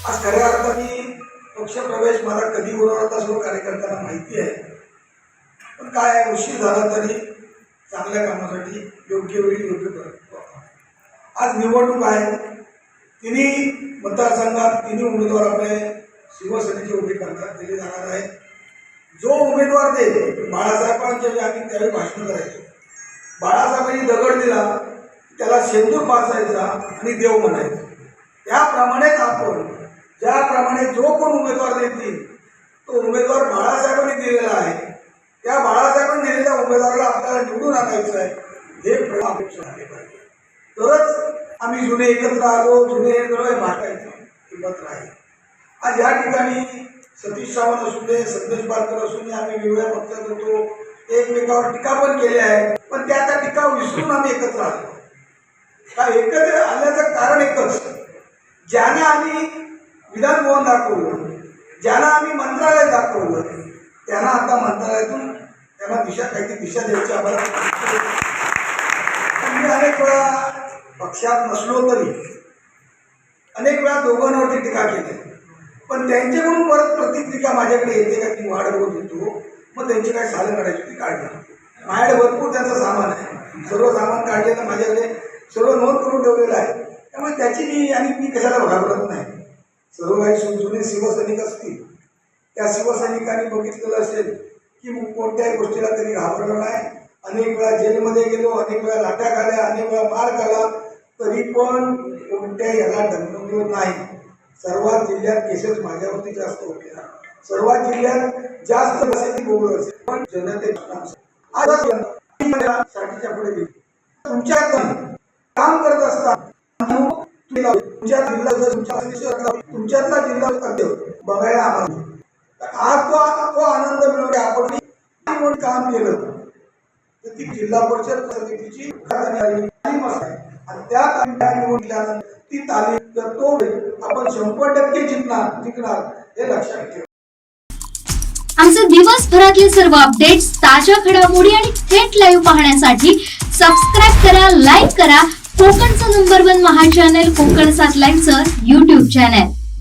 आज खऱ्या अर्थाने पक्षप्रवेश मला कधी होणार होता सर्व कार्यकर्त्यांना माहिती आहे, पण काय उशीर झाला तरी चांगल्या कामासाठी योग्य वेळी योग्य करतो. आज निवडणूक आहे, तिन्ही मतदारसंघात तिन्ही उमेदवार आपले शिवसेनेचे उभे करण्यात दिले जाणार आहे. जो उमेदवार देईल, बाळासाहेबांच्या आम्ही त्यावेळी भाषण करायचो, बाळासाहेबांनी दगड दिला त्याला शेंदूर पाचायचा आणि देव म्हणायचं. त्याप्रमाणेच आपण ज्याप्रमाणे जो कोण उमेदवार देतील तो उमेदवार बाळासाहेबांनी दिलेला आहे, त्या बाळासाहेबांनी दिलेल्या उमेदवाराला आपल्याला निवडून आणायचं आहे, हे अपेक्षा झाले पाहिजे. तरच आम्ही जुने एकत्र आलो, जुने भाटायचं किंमत राहील. आज या ठिकाणी सतीश सावंत असू दे, संदेश पारकर असू दे, आम्ही वेगवेगळ्या पक्षात होतो, एकमेकावर टीका पण केली आहे, पण त्या टीका विसरून आम्ही एकत्र आलो. एकत्र आल्याचं कारण एकच, ज्याने आम्ही विधान भवन दाखवलं, ज्यांना आम्ही मंत्रालय दाखवलं, त्यांना आता मंत्रालयातून त्यांना काहीतरी दिशा द्यायची आम्हाला. मी अनेक वेळा पक्षात नसलो तरी अनेक वेळा दोघांवरती टीका केली, पण त्यांच्याकडून परत प्रतिक्रिया माझ्याकडे येते का ती वाढवत होतो, मग त्यांची काय साधन काढायची ती काढणार. माझ्याकडे भरपूर त्यांचं सामान आहे, सर्व सामान काढलेलं माझ्याकडे सर्व नोंद करून ठेवलेलं आहे. त्यामुळे त्याची मी कशाला घाबरत नाही. सर्व काही जुने शिवसैनिक असतील, त्या शिवसैनिकांनी बघितलेलं असेल की कोणत्याही गोष्टीला कधी घाबरलं नाही. अनेक वेळा जेलमध्ये गेलो, अनेक वेळा लाट्या खाल्या, अनेक वेळा मार खाला, तरी पण कोणत्याही याला डगमगलो नाही. सर्वात जिल्ह्यात केसेस माझ्यावरती जास्त होते, सर्वात जिल्ह्यात जास्त बसेती बोललो असेल, पण जनतेच्या पुढे गेली. तुमच्या काम करत असताना तुमच्यातला जिल्हा बघायला आम्हाला आज तो आनंद मिळवला. आपण काम केलं तर ती जिल्हा परिषद समितीची तालीम असते आणि त्या निवडल्यानंतर ती तालीम करतो आपण 100% जिंकणार हे लक्षात ठेवा. आमचे दिवसभरातले सर्व अपडेट्स, ताज्या घडामोडी आणि थेट लाईव्ह पाहण्यासाठी सबस्क्राईब करा, लाईक करा कोकणचं नंबर 1 महा चॅनल कोकण 7 लाईव्हचं YouTube चॅनल.